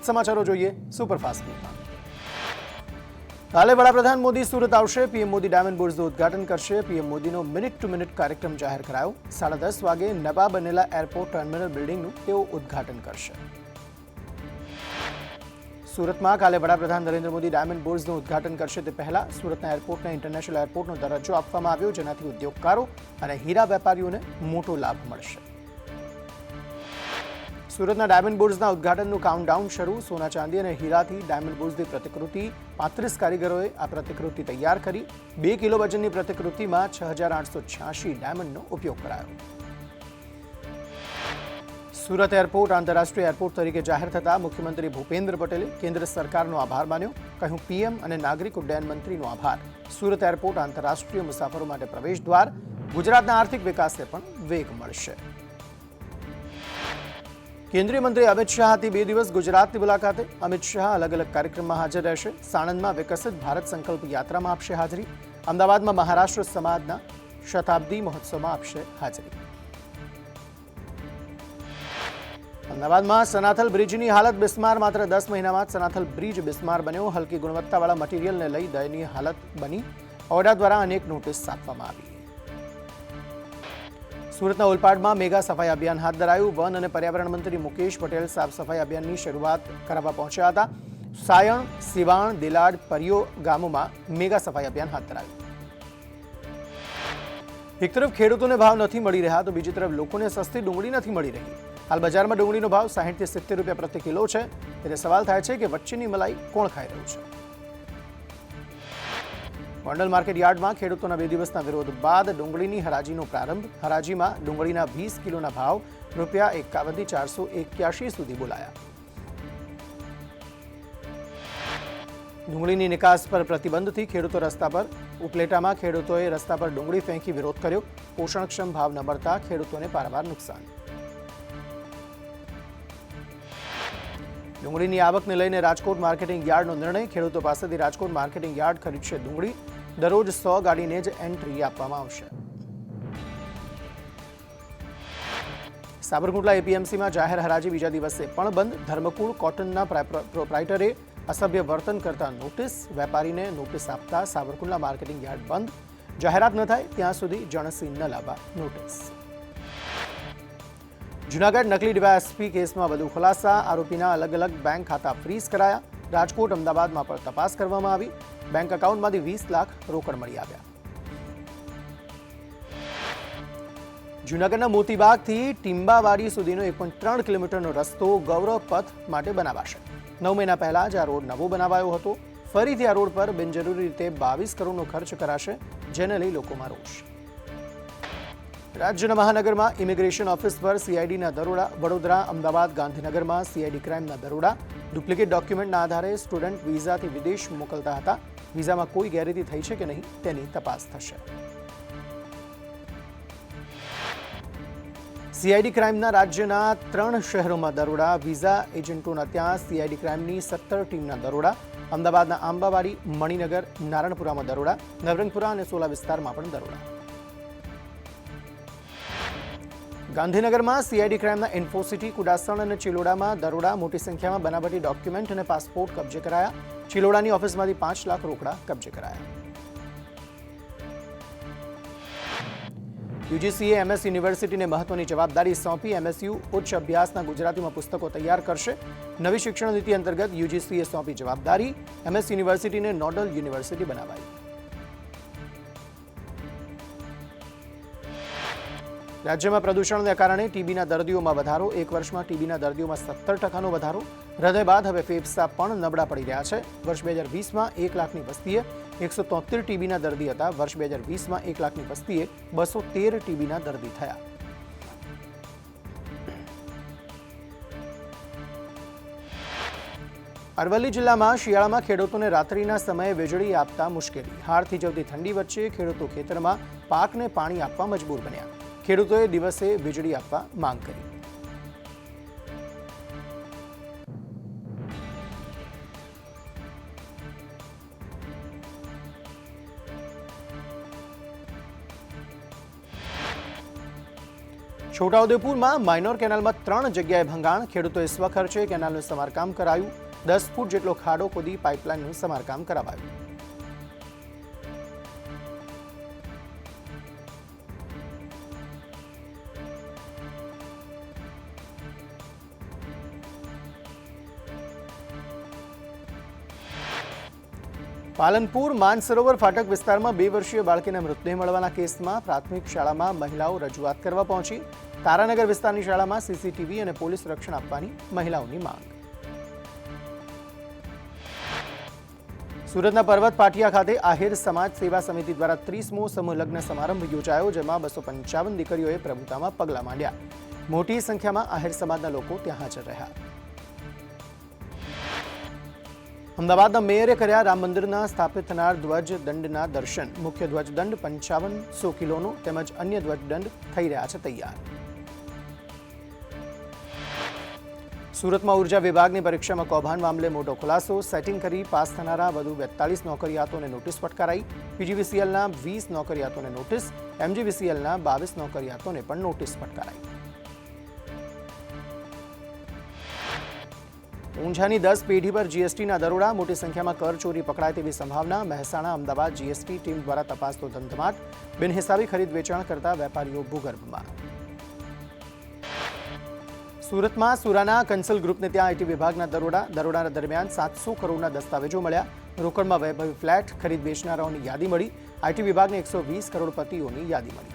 સમાચારો જોઈએ સુપરફાસ્ટ ન્યૂઝમાં। કાલે વડાપ્રધાન મોદી સુરત આવશે। પીએમ મોદી ડાયમંડ બુર્સનું ઉદ્ઘાટન કરશે। પીએમ મોદીનો મિનિટ ટુ મિનિટ કાર્યક્રમ જાહેર કરાયો। 10:30 વાગે નવા બનેલા એરપોર્ટ ટર્મિનલ બિલ્ડિંગનું તેઓ ઉદ્ઘાટન કરશે। સુરતમાં કાલે વડાપ્રધાન નરેન્દ્ર મોદી ડાયમંડ બુર્સનું ઉદ્ઘાટન કરશે તે પહેલા સુરતના એરપોર્ટને ઇન્ટરનેશનલ એરપોર્ટનો દરજ્જો આપવામાં આવ્યો, જેનાથી ઉદ્યોગકારો અને હીરા વેપારીઓને મોટો લાભ મળશે। સુરતના ડાયમંડ બુર્સના ઉદ્ઘાટનનું કાઉન્ટડાઉન શરૂ। સોના ચાંદી અને હીરાથી ડાયમંડ બુર્સની પ્રતિકૃતિ 35 કારીગરોએ આ પ્રતિકૃતિ તૈયાર કરી। 2 કિલો વજનની પ્રતિકૃતિમાં 6886 ડાયમંડનો ઉપયોગ કરાયો। સુરત એરપોર્ટ આંતરરાષ્ટ્રીય એરપોર્ટ તરીકે જાહેર થતાં મુખ્યમંત્રી ભૂપેન્દ્ર પટેલે કેન્દ્ર સરકારનો આભાર માન્યો। કહ્યું, પીએમ અને નાગરિક ઉડ્ડયન મંત્રીનો આભાર। સુરત એરપોર્ટ આંતરરાષ્ટ્રીય મુસાફરો માટે પ્રવેશ દ્વાર। ગુજરાતના આર્થિક વિકાસને પણ વેગ મળશે। કેન્દ્રીય મંત્રી અમિત શાહ આથી 2 દિવસ ગુજરાતની મુલાકાતે। અમિત શાહ અલગ અલગ કાર્યક્રમમાં હાજર રહેશે। સાણંદમાં વિકસિત ભારત સંકલ્પ યાત્રામાં આપશે હાજરી। અમદાવાદમાં મહારાષ્ટ્ર સમાજના શતાબ્દી મહોત્સવમાં આપશે હાજરી। અમદાવાદમાં સનાથલ બ્રિજની હાલત બિસ્માર। માત્ર 10 મહિનામાં જ સનાથલ બ્રિજ બિસ્માર બન્યો। હલકી ગુણવત્તાવાળા મટીરીયલને લઈ દયનીય હાલત બની। ઓરડા દ્વારા અનેક નોટિસ આપવામાં આવી। સુરતના ઓલપાડમાં મેગા સફાઈ અભિયાન હાથ ધરાયું। વન અને પર્યાવરણ મંત્રી મુકેશ પટેલ સાફ સફાઈ અભિયાનની શરૂઆત કરાવવા પહોંચ્યા હતા। સાયણ, સિવાણ, દિલાડ, પરિયો ગામોમાં મેગા સફાઈ અભિયાન હાથ ધરાયું। એક તરફ ખેડૂતોને ભાવ નથી મળી રહ્યા તો બીજી તરફ લોકોને સસ્તી ડુંગળી નથી મળી રહી। હાલ બજારમાં ડુંગળીનો ભાવ 60 થી 70 રૂપિયા પ્રતિ કિલો છે। ત્યારે સવાલ થાય છે કે વચ્ચેની મલાઈ કોણ ખાઈ રહ્યું છે? ગોંડલ માર્કેટ યાર્ડમાં ખેડૂતોના 2 દિવસના વિરોધ બાદ ડુંગળીની હરાજીનો પ્રારંભ। હરાજીમાં ડુંગળીના 20 કિલોના ભાવ ₹51 થી 481 સુધી બોલાયા। ડુંગળીની નિકાસ પર પ્રતિબંધથી ખેડૂતો રસ્તા પર। ઉપલેટામાં ખેડૂતોએ રસ્તા પર ડુંગળી ફેંકી વિરોધ કર્યો। પોષણક્ષમ ભાવ ન મળતા ખેડૂતોને પારાવાર નુકસાન। ડુંગળીની આવકને લઈને રાજકોટ માર્કેટિંગ યાર્ડનો નિર્ણય। ખેડૂતો પાસેથી રાજકોટ માર્કેટિંગ યાર્ડ ખરીદશે ડુંગળી। દરરોજ 100 ગાડીને જ એન્ટ્રી આપવામાં આવશે। સાબરકુંડલા એપીએમસીમાં જાહેર હરાજી બીજા દિવસે પણ બંધ। ધર્મકુળ કોટનના પ્રોપ્રાઇટરે અસભ્ય વર્તન કરતા નોટિસ। વેપારીને નોટિસ આપતા સાબરકુંડલા માર્કેટિંગ યાર્ડ બંધ। જાહેરાત ન થાય ત્યાં સુધી જણસી ન લાવવા નોટિસ। જૂનાગઢ નકલી ડીવાયએસપી કેસમાં વધુ ખુલાસા। આરોપીના અલગ અલગ બેંક ખાતા ફ્રીઝ કરાયા। રાજકોટ, અમદાવાદમાં પણ તપાસ કરવામાં આવી। બેંક એકાઉન્ટમાંથી 20 લાખ રોકડ મળી આવ્યા। જૂનાગઢના મોતીબાગથી ટીંબાવાડી સુધીનો 1.3 કિલોમીટરનો રસ્તો ગૌરવ પથ માટે બનાવાશે। 9 મહિના પહેલા જ આ રોડ નવો બનાવાયો હતો। ફરીથી આ રોડ પર બિનજરૂરી રીતે 22 કરોડનો ખર્ચ કરાશે, જેને લઈ લોકોમાં રોષ। રાજ્યના મહાનગરમાં ઇમિગ્રેશન ઓફિસ પર સીઆઈડીના દરોડા। વડોદરા, અમદાવાદ, ગાંધીનગરમાં સીઆઈડી ક્રાઇમના દરોડા। ડુપ્લિકેટ ડોક્યુમેન્ટના આધારે સ્ટુડન્ટ વિઝાથી વિદેશ મોકલતા હતા। વિઝામાં કોઈ ગેરરીતિ થઈ છે કે નહીં તેની તપાસ થશે। સીઆઈડી ક્રાઇમના રાજ્યના 3 શહેરોમાં દરોડા। વિઝા એજન્ટોના ત્યાં સીઆઈડી ક્રાઇમની 17 ટીમના દરોડા। અમદાવાદના આંબાવાડી, મણિનગર, નારણપુરામાં દરોડા। નવરંગપુરા અને સોલા વિસ્તારમાં પણ દરોડા। ગાંધીનગરમાં સીઆઈડી ક્રાઇમના ઇન્ફોસિટી, કુડાસણ અને ચિલોડામાં દરોડા। મોટી સંખ્યામાં બનાવટી ડોક્યુમેન્ટ અને પાસપોર્ટ કબજે કરાયા। ચિલોડાની ઓફિસમાંથી 5 લાખ રોકડા કબજે કરાયા। યુજીસીએ એમએસ યુનિવર્સિટીને મહત્વની જવાબદારી સોંપી। એમએસયુ ઉચ્ચ અભ્યાસના ગુજરાતીમાં પુસ્તકો તૈયાર કરશે। નવી શિક્ષણ નીતિ અંતર્ગત યુજીસીએ સોંપી જવાબદારી। એમએસ યુનિવર્સિટીને નોડલ યુનિવર્સિટી બનાવાઈ। રાજ્યમાં પ્રદૂષણને કારણે ટીબીના દર્દીઓમાં વધારો। 1 વર્ષમાં ટીબીના દર્દીઓમાં 17% વધારો। હૃદય બાદ હવે ફેફસા પણ નબળા પડી રહ્યા છે। વર્ષ 2020માં 1 લાખની વસ્તીએ 173 ટીબીના દર્દી હતા। વર્ષ 2020માં 1 લાખની વસ્તીએ 213 ટીબીના દર્દી થયા। અરવલ્લી જિલ્લામાં શિયાળામાં ખેડૂતોને રાત્રિના સમયે વીજળી આપતા મુશ્કેલી। હાડ થીજવતી ઠંડી વચ્ચે ખેડૂતો ખેતરમાં પાકને પાણી આપવા મજબૂર બન્યા। ખેડૂતોએ દિવસે વીજળી આપવા માંગ કરી। છોટાઉદેપુરમાં માઇનોર કેનાલમાં 3 જગ્યાએ ભંગાણ. ખેડૂતોએ સ્વખર્ચે કેનાલનું સમારકામ કરાયું. 10 ફૂટ જેટલો ખાડો ખોદી પાઇપલાઇનનું સમારકામ કરાવાયું. પાલનપુર માનસરોવર ફાટક વિસ્તારમાં 2 વર્ષીય બાળકીના મૃતદેહ મળવાના કેસમાં પ્રાથમિક શાળામાં મહિલાઓ રજૂઆત કરવા પહોંચી. તારાનગર વિસ્તારની શાળામાં સીસીટીવી અને પોલીસ રક્ષણ આપવાની મહિલાઓની માંગ. સુરતના પર્વત પાટિયા ખાતે આહિર સમાજ સેવા સમિતિ દ્વારા 30મો સમૂહ લગ્ન સમારંભ યોજાયો, જેમાં 255 દીકરીઓએ પ્રભુતામાં પગલાં માંડ્યા. મોટી સંખ્યામાં આહિર સમાજના લોકો ત્યાં હાજર રહ્યા. અમદાવાદના મેયરે કર્યા રામ મંદિરના સ્થાપિત થનાર ધ્વજ દંડના દર્શન. મુખ્ય ધ્વજ દંડ 5500 કિલોનો તેમજ અન્ય ધ્વજ દંડ થઈ રહ્યા છે તૈયાર. સુરતમાં ઉર્જા વિભાગની પરીક્ષામાં કૌભાંડ મામલે મોટો ખુલાસો. સેટિંગ કરી પાસ થનારા વધુ 42 નોકરિયાતોને નોટિસ ફટકારાઈ. પીજીવીસીએલના 20 નોકરિયાતોને નોટિસ, એમજીવીસીએલના 22 નોકરિયાતોને પણ નોટિસ ફટકારાઈ. ઊંઝાની 10 પેઢી પર જીએસટીના દરોડા. મોટી સંખ્યામાં કર ચોરી પકડાય તેવી સંભાવના. મહેસાણા અમદાવાદ જીએસટી ટીમ દ્વારા તપાસનો ધમધમાટ. બિનહિસાબી ખરીદ વેચાણ કરતા વેપારીઓ ભૂગર્ભમાં. સુરતમાં સુરાના કંસલ ગ્રુપને ત્યાં આઈટી વિભાગના દરોડા દરમિયાન 700 કરોડના દસ્તાવેજો મળ્યા. રોકડમાં વૈભવી ફ્લેટ, ખરીદ વેચનારાઓની યાદી મળી. આઈટી વિભાગને 120 કરોડપતિઓની યાદી મળી.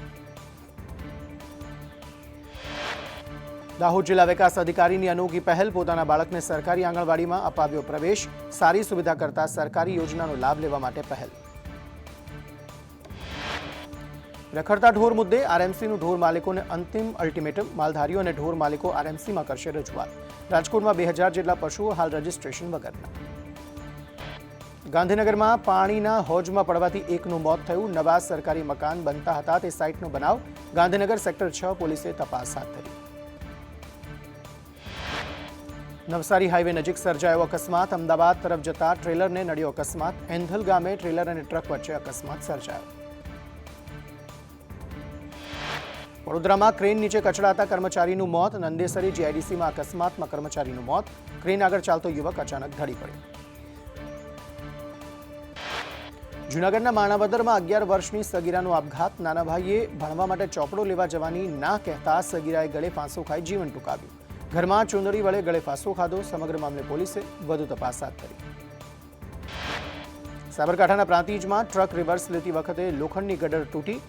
દાહોદ જિલ્લા વિકાસ અધિકારીની અનોખી પહેલ. પોતાના બાળકને સરકારી આંગણવાડીમાં અપાવ્યો પ્રવેશ. સારી સુવિધા કરતા સરકારી યોજનાનો લાભ લેવા માટે પહેલ. રખડતા ઢોર મુદ્દે આરએમસીનું ઢોર માલિકોને અંતિમ અલ્ટિમેટમ. માલધારીઓ અને ઢોર માલિકો આરએમસીમાં કરશે રજૂઆત. રાજકોટમાં 2000 જેટલા પશુઓ હાલ રજીસ્ટ્રેશન વગરના. ગાંધીનગરમાં પાણીના હોજમાં પડવાથી એકનું મોત થયું. નવા સરકારી મકાન બનતા હતા તે સાઇટનો બનાવ. ગાંધીનગર સેક્ટર 6 પોલીસે તપાસ હાથ ધરી. નવસારી હાઈવે નજીક સર્જાયો અકસ્માત. અમદાવાદ તરફ જતા ટ્રેલરને નડ્યો અકસ્માત. એંધલ ગામે ટ્રેલર અને ટ્રક વચ્ચે અકસ્માત સર્જાયો. વડોદરામાં ક્રેન નીચે કચડાતા કર્મચારીનું મોત. નંદેસરી જીઆઈડીસીમાં અકસ્માતમાં કર્મચારીનું મોત. ક્રેન આગળ ચાલતો યુવક અચાનક ઢળી પડ્યો. જૂનાગઢના માણાવદરમાં 11 વર્ષની સગીરાનો આપઘાત. નાના ભાઈએ ભણવા માટે ચોપડો લેવા જવાની ના કહેતા સગીરાએ ગળે ફાંસો ખાઈ જીવન ટૂંકાવ્યું. ઘરમાં ચુંદડી વડે ગળે ફાંસો ખાધો. સમગ્ર મામલે પોલીસે વધુ તપાસ હાથ ધરી. સાબરકાંઠાના પ્રાંતિજમાં ટ્રક રિવર્સ લેતી વખતે લોખંડની ગટર તૂટી.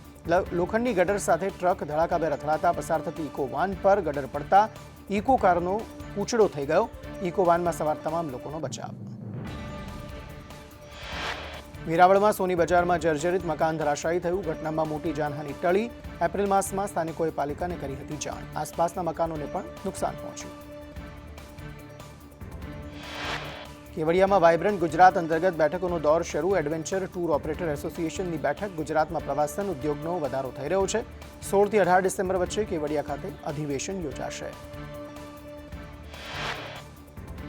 લોખંડની ગટર સાથે ટ્રક ધડાકાભેર અથડાતા પસાર થતી ઇકો વાન પર ગટર પડતા ઇકો કારનો પૂંછડો થઈ ગયો. ઇકો વાનમાં સવાર તમામ લોકોનો બચાવ. વેરાવળમાં સોની બજારમાં જર્જરિત મકાન ધરાશાયી થયું. ઘટનામાં મોટી જાનહાનિ ટળી. એપ્રિલ માસમાં સ્થાનિકોએ પાલિકાને કરી હતી જાણ. આસપાસના મકાનોને પણ નુકસાન પહોંચ્યું. કેવડિયામાં વાઇબ્રન્ટ ગુજરાત અંતર્ગત બેઠકોનો દોર શરૂ. એડવેન્ચર ટૂર ઓપરેટર એસોસિએશનની બેઠક. ગુજરાતમાં પ્રવાસન ઉદ્યોગનો વધારો થઈ રહ્યો છે. 16 થી 18 ડિસેમ્બર વચ્ચે કેવડિયા ખાતે અધિવેશન યોજાશે.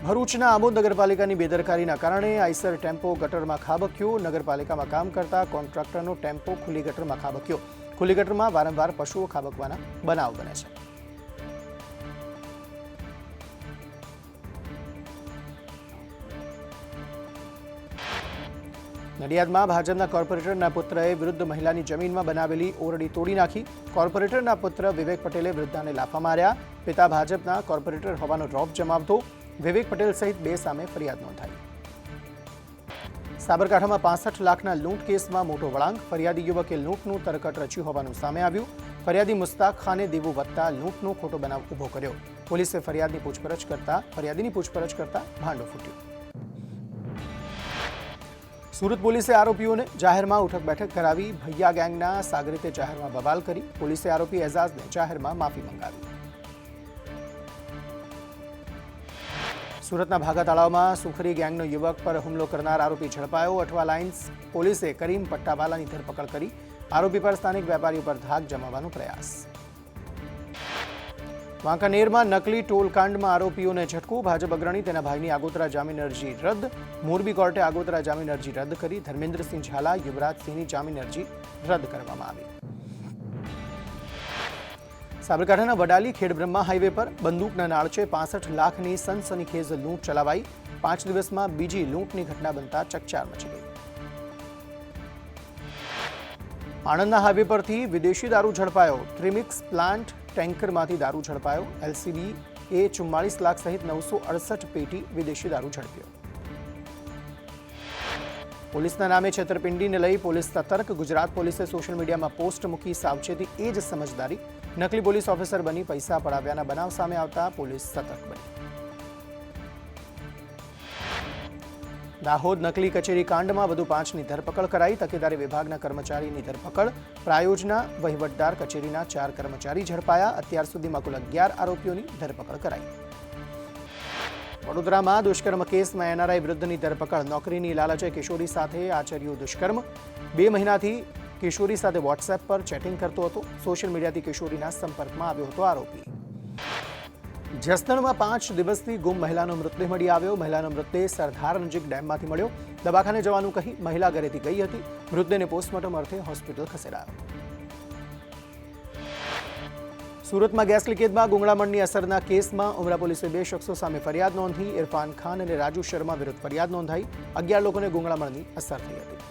ભરૂચના આમોદ નગરપાલિકાની બેદરકારીના કારણે આઈસર ટેમ્પો ગટરમાં ખાબક્યો. નગરપાલિકામાં કામ કરતા કોન્ટ્રાક્ટરનો ટેમ્પો ખુલ્લી ગટરમાં ખાબક્યો. ખુલ્લી ગટરમાં વારંવાર પશુઓ ખાબકવાના બનાવ બને છે. નડિયાદમાં ભાજપના કોર્પોરેટરના પુત્રએ વૃદ્ધ મહિલાની જમીનમાં બનાવેલી ઓરડી તોડી નાખી. કોર્પોરેટરના પુત્ર વિવેક પટેલે વૃદ્ધાને લાફા માર્યા. પિતા ભાજપના કોર્પોરેટર હોવાનો રોપ જમાવતો. વિવેક પટેલ સહિત 2 સામે ફરિયાદ નોંધાઈ. સાબરકાંઠામાં 65 લાખના લૂંટ કેસમાં મોટો વળાંક. ફરિયાદી યુવકે લૂંટનું તરકટ રચ્યું હોવાનું સામે આવ્યું. ફરિયાદી મુસ્તાક ખાને દેવું વધતા લૂંટનો ખોટો બનાવ ઊભો કર્યો. પોલીસે ફરિયાદીની પૂછપરછ કરતા ભાંડો ફૂટ્યો. સુરત પોલીસે આરોપીઓને જાહેરમાં ઉઠક બેઠક કરાવી. ભૈયા ગેંગના સાગરીતે જાહેરમાં બવાલ કરી. પોલીસે આરોપી એઝાઝને જાહેરમાં માફી મંગાવી. સુરતના ભાગા તળાવમાં સુખરી ગેંગનો યુવક પર હુમલો કરનાર આરોપી ઝડપાયો. અઠવા લાઇન્સ પોલીસે કરીમ પટ્ટાવાલાની ધરપકડ કરી. આરોપી પર સ્થાનિક વેપારીઓ પર ધાક જમાવવાનો પ્રયાસ. વાંકાનેરમાં નકલી ટોલકાંડમાં આરોપીઓને ઝટકો. ભાજપ અગ્રણી તેના ભાઈની આગોતરા જામીન અરજી રદ. મોરબી કોર્ટે આગોતરા જામીન અરજી રદ કરી. ધર્મેન્દ્રસિંહ ઝાલા, યુવરાજસિંહની જામીન અરજી રદ કરવામાં આવી. સાબરકાંઠાના વડાલી ખેડબ્રહ્મા હાઈવે પર બંદૂકના નાળચે 65 લાખની સનસનીખેજ લૂંટ ચલાવાઈ. 5 દિવસમાં બીજી લૂંટની ઘટના બનતા ચકચાર મચી ગઈ. આણંદના હાઈવે પરથી વિદેશી દારૂ ઝડપાયો. ટ્રીમિક્સ પ્લાન્ટ ટેન્કરમાંથી દારૂ ઝડપાયો. એલસીબી એ 44 લાખ સહિત 968 પેટી વિદેશી દારૂ ઝડપ્યો. પોલીસના નામે છેતરપિંડીને લઈ પોલીસ સતર્ક. ગુજરાત પોલીસે સોશિયલ મીડિયામાં પોસ્ટ મૂકી સાવચેતી એ જ સમજદારી. નકલી પોલીસ ઓફિસર બની પૈસા પડાવ્યાના બનાવ સામે આવતા પોલીસ સતર્ક બની. દાહોદ નકલી કચેરી કાંડમાં વધુ 5ની ધરપકડ કરાઈ. તકેદારી વિભાગના કર્મચારીની ધરપકડ. પ્રાયોજના વહીવટદાર કચેરીના 4 કર્મચારી ઝડપાયા. અત્યાર સુધીમાં કુલ 11 આરોપીઓની ધરપકડ કરાઈ. વડોદરામાં દુષ્કર્મ કેસમાં એનઆરઆઈ વિરુદ્ધની ધરપકડ. નોકરીની લાલચે કિશોરી સાથે આચર્યું દુષ્કર્મ. 2 મહિનાથી કિશોરી સાથે વોટ્સએપ પર ચેટિંગ કરતો હતો. સોશિયલ મીડિયાથી કિશોરીના સંપર્કમાં આવ્યો હતો આરોપી. જસદણમાં 5 દિવસથી ગુમ મહિલાનો મૃતદેહ મળી આવ્યો. મહિલાનો મૃતદેહ સરદાર નજીક ડેમમાંથી મળ્યો. દવાખાને જવાનું કહી મહિલા ઘરેથી ગઈ હતી. મૃતદેહને પોસ્ટમોર્ટમ અર્થે હોસ્પિટલ ખસેડાયો. સુરતમાં ગેસ લીકેજમાં ગુંગળામણની અસરના કેસમાં ઉમરા પોલીસે 2 શખ્સો સામે ફરિયાદ નોંધી. ઇરફાન ખાન અને રાજુ શર્મા વિરુદ્ધ ફરિયાદ નોંધાઈ. 11 લોકોને ગુંગળામણની અસર થઈ હતી.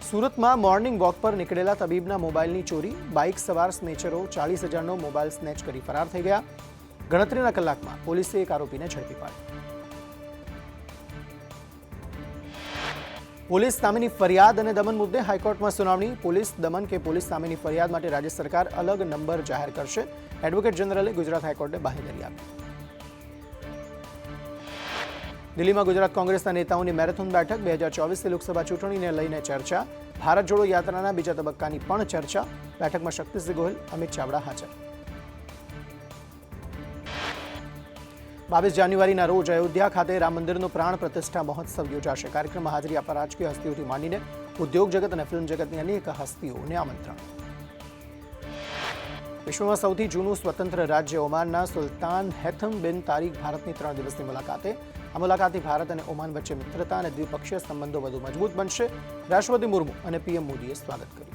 સુરતમાં મોર્નિંગ વોક પર નીકળેલા તબીબના મોબાઈલની ચોરી. બાઇક સવાર સ્નેચરો 40,000નો મોબાઈલ સ્નેચ કરી ફરાર થઈ ગયા. ગણતરીના કલાકમાં પોલીસે એક આરોપીને ઝડપી પાડ્યો. પોલીસ સામેની ફરિયાદ અને દમન મુદ્દે હાઈકોર્ટમાં સુનાવણી. પોલીસ દમન કે પોલીસ સામેની ફરિયાદ માટે રાજ્ય સરકાર અલગ નંબર જાહેર કરશે. એડવોકેટ જનરલે ગુજરાત હાઈકોર્ટને બાંહેધરી આપી. દિલ્હીમાં ગુજરાત કોંગ્રેસના નેતાઓની મેરેથોન બેઠક. 2024 લોકસભા ચૂંટણીને લઈને ચર્ચા. ભારત જોડો યાત્રાના બીજા તબક્કાની પણ ચર્ચા. બેઠકમાં શક્તિસિંહ ગોહિલ, અમિત ચાવડા હાજર. 22 જાન્યુઆરીના રોજ અયોધ્યા ખાતે રામ મંદિરનો પ્રાણ પ્રતિષ્ઠા મહોત્સવ યોજાશે. કાર્યક્રમમાં હાજરી આપવા રાજકીય હસ્તીઓથી માંડીને ઉદ્યોગ જગત અને ફિલ્મ જગતની અનેક હસ્તીઓને આમંત્રણ. વિશ્વમાં સૌથી જૂનું સ્વતંત્ર રાજ્ય ઓમાનના સુલતાન હેથમ બિન તારીક ભારતની 3 દિવસની મુલાકાતે. આ મુલાકાતથી ભારત અને ઓમાન વચ્ચે મિત્રતા અને દ્વિપક્ષીય સંબંધો વધુ મજબૂત બનશે. રાષ્ટ્રપતિ મુર્મુ અને પીએમ મોદીએ સ્વાગત કર્યું.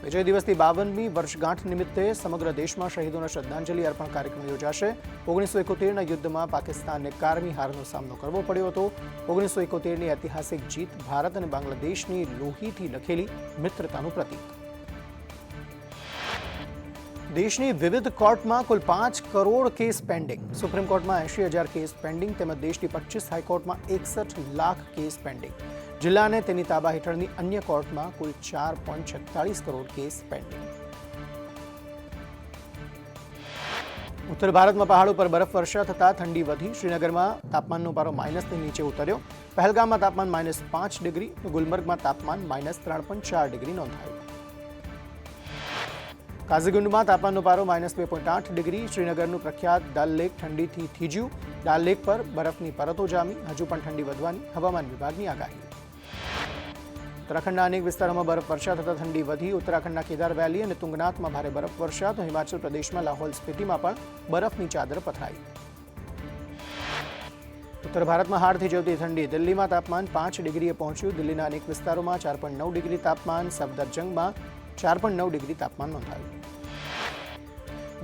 વિજય દિવસની 52મી વર્ષગાંઠ નિમિત્તે સમગ્ર દેશમાં શહીદોને શ્રદ્ધાંજલિ અર્પણ કાર્યક્રમ યોજાશે. 1971ના યુદ્ધમાં પાકિસ્તાનને કારમી હારનો સામનો કરવો પડ્યો હતો. 1971ની ઐતિહાસિક જીત ભારત અને બાંગ્લાદેશની લોહીથી લખેલી મિત્રતાનું પ્રતીક. દેશની વિવિધ કોર્ટમાં કુલ 5 કરોડ કેસ પેન્ડિંગ. સુપ્રીમ કોર્ટમાં 80,000 કેસ પેન્ડિંગ તેમજ દેશની 25 હાઈકોર્ટમાં 61 લાખ કેસ પેન્ડિંગ. જિલ્લા અને તેની તાબા હેઠળની અન્ય કોર્ટમાં કુલ 4.46 કરોડ કેસ પેન્ડિંગ. ઉત્તર ભારતમાં પહાડો પર બરફવર્ષા થતાં ઠંડી વધી. શ્રીનગરમાં તાપમાનનો પારો માઇનસની નીચે ઉતર્યો. પહેલગામમાં તાપમાન -5 ડિગ્રી, ગુલમર્ગમાં તાપમાન -3.4 ડિગ્રી નોંધાયું. કાઝીગુંડમાં તાપમાનનો પારો -2.8 ડિગ્રી. શ્રીનગરનું પ્રખ્યાત દાલ લેક ઠંડીથી થીજ્યું. દાલ લેક પર બરફની પરતો જામી. હજુ પણ ઠંડી વધવાની હવામાન વિભાગની આગાહી. ઉત્તરાખંડના અનેક વિસ્તારોમાં બરફવર્ષા થતાં ઠંડી વધી. ઉત્તરાખંડના કેદાર વેલી અને તુંગનાથમાં ભારે બરફવર્ષા. તો હિમાચલ પ્રદેશમાં લાહૌલ સ્પિતિમાં પણ બરફની ચાદર પથરાઈ. ઉત્તર ભારતમાં હાડ થીજવતી ઠંડી. દિલ્હીમાં તાપમાન 5 ડિગ્રીએ પહોંચ્યું. દિલ્હીના અનેક વિસ્તારોમાં 4.9 ડિગ્રી તાપમાન. સફદરજંગમાં 4.9 ડિગ્રી તાપમાન નોંધાયું.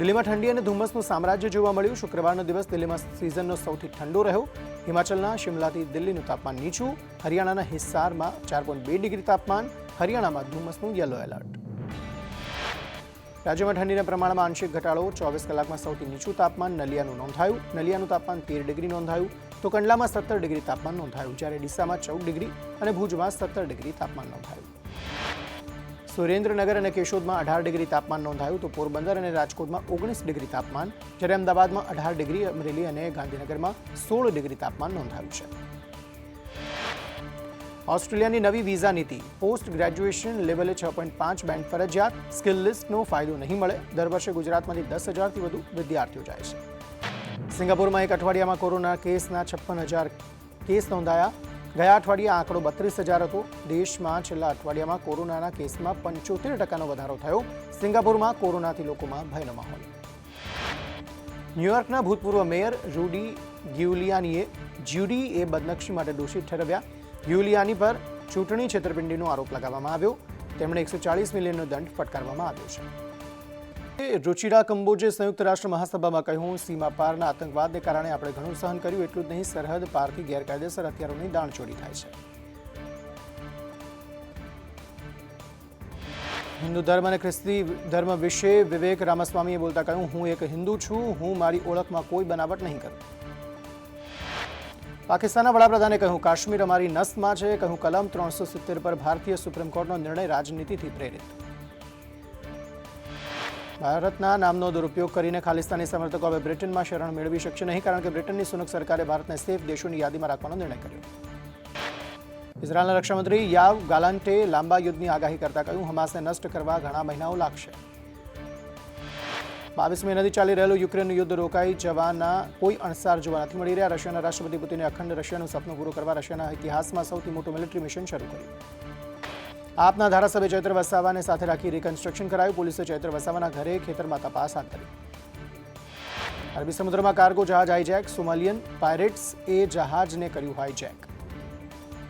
દિલ્હીમાં ઠંડી અને ધુમ્મસનું સામ્રાજ્ય જોવા મળ્યું. શુક્રવારનો દિવસ દિલ્હીમાં સિઝનનો સૌથી ઠંડો રહ્યો. હિમાચલના શિમલાથી દિલ્હીનું તાપમાન નીચું. હરિયાણાના હિસારમાં 4.2 ડિગ્રી તાપમાન. હરિયાણામાં ધુમ્મસનું યલો એલર્ટ. રાજ્યમાં ઠંડીના પ્રમાણમાં આંશિક ઘટાડો. 24 કલાકમાં સૌથી નીચું તાપમાન નલિયાનું નોંધાયું. નલિયાનું તાપમાન 13 ડિગ્રી નોંધાયું. તો કંડલામાં 17 ડિગ્રી તાપમાન નોંધાયું. જ્યારે ડીસામાં 14 ડિગ્રી અને ભુજમાં 17 ડિગ્રી તાપમાન નોંધાયું. સુરેન્દ્રનગર અને કેશોદમાં 18 ડિગ્રી તાપમાન નોંધાયું. તો પોરબંદર અને રાજકોટમાં 19 ડિગ્રી તાપમાન. જ્યારે અમદાવાદમાં 18 ડિગ્રી, અમરેલી અને ગાંધીનગરમાં 16 ડિગ્રી તાપમાન નોંધાયું છે. ઓસ્ટ્રેલિયાની નવી વિઝા નીતિ. પોસ્ટ ગ્રેજ્યુએશન લેવલે 6.5 બેન્ડ ફરજિયાત. સ્કિલ લિસ્ટનો ફાયદો નહીં મળે. દર વર્ષે ગુજરાતમાંથી 10,000થી વધુ વિદ્યાર્થીઓ જાય છે. સિંગાપુરમાં એક અઠવાડિયામાં કોરોના કેસના 56,000 કેસ નોંધાયા. ગયા અઠવાડિયે આંકડો 32,000 હતો. દેશમાં છેલ્લા અઠવાડિયામાં કોરોનાના કેસમાં 75% વધારો થયો. સિંગાપુરમાં કોરોનાથી લોકોમાં ભયનો માહોલ. ન્યૂયોર્કના ભૂતપૂર્વ મેયર રૂડી ગ્યુલિયાનીએ જ્યુડી એ બદનક્ષી માટે દોષિત ઠેરવ્યા. ગ્યુલિયાની પર ચૂંટણી છેતરપિંડીનો આરોપ લગાવવામાં આવ્યો. તેમણે 140 મિલિયનનો દંડ ફટકારવામાં આવ્યો છે. રુચિરા કંબોજે સંયુક્ત રાષ્ટ્ર મહાસભામાં કહ્યું, સીમા પારના આતંકવાદને કારણે આપણે ઘણું સહન કર્યું. એટલું જ નહીં, સરહદ પારથી ગેરકાયદેસર હથિયારોની દાણચોરી થાય છે. હિન્દુ ધર્મ અને ખ્રિસ્તી ધર્મ વિશે વિવેક રામાસ્વામીએ બોલતા કહ્યું, હું એક હિન્દુ છું. હું મારી ઓળખમાં કોઈ બનાવટ નહીં કરું. પાકિસ્તાનના વડાપ્રધાને કહ્યું, કાશ્મીર અમારી નસમાં છે. કહ્યું, કલમ 370 પર ભારતીય સુપ્રીમ કોર્ટનો નિર્ણય રાજનીતિથી પ્રેરિત. ભારતના નામનો દુરુપયોગ કરીને ખાલિસ્તાની સમર્થકો હવે બ્રિટનમાં શરણ મેળવી શકશે નહીં, કારણ કે બ્રિટનની સુનક સરકારે ભારતને સેફ દેશોની યાદીમાં રાખવાનો નિર્ણય કર્યો. ઇઝરાયલના રક્ષામંત્રી યાવ ગાલાન્ટે લાંબા યુદ્ધની આગાહી કરતા કહ્યું, હમાસને નષ્ટ કરવા ઘણા મહિનાઓ લાગશે. 22મી નદી ચાલી રહેલું યુક્રેનનું યુદ્ધ રોકાઈ જવાના કોઈ અણસાર જોવા નથી મળી રહ્યા. રશિયાના રાષ્ટ્રપતિ પુતિને અખંડ રશિયાનું સપનું પૂરું કરવા રશિયાના ઇતિહાસમાં સૌથી મોટું મિલિટરી મિશન શરૂ કર્યું. આપના ધારાસભ્ય ચૈત્ર વસાવાને સાથે રાખી રિકન્સ્ટ્રક્શન કરાયું. પોલીસે ચૈત્ર વસાવાના ઘરે ખેતરમાં તપાસ હાથ ધરી. અરબી સમુદ્રમાં કાર્ગો જહાજ હાઈજેક. સોમાલિયન પાયરેટ્સ એ જહાજને કર્યું હાઈજેક.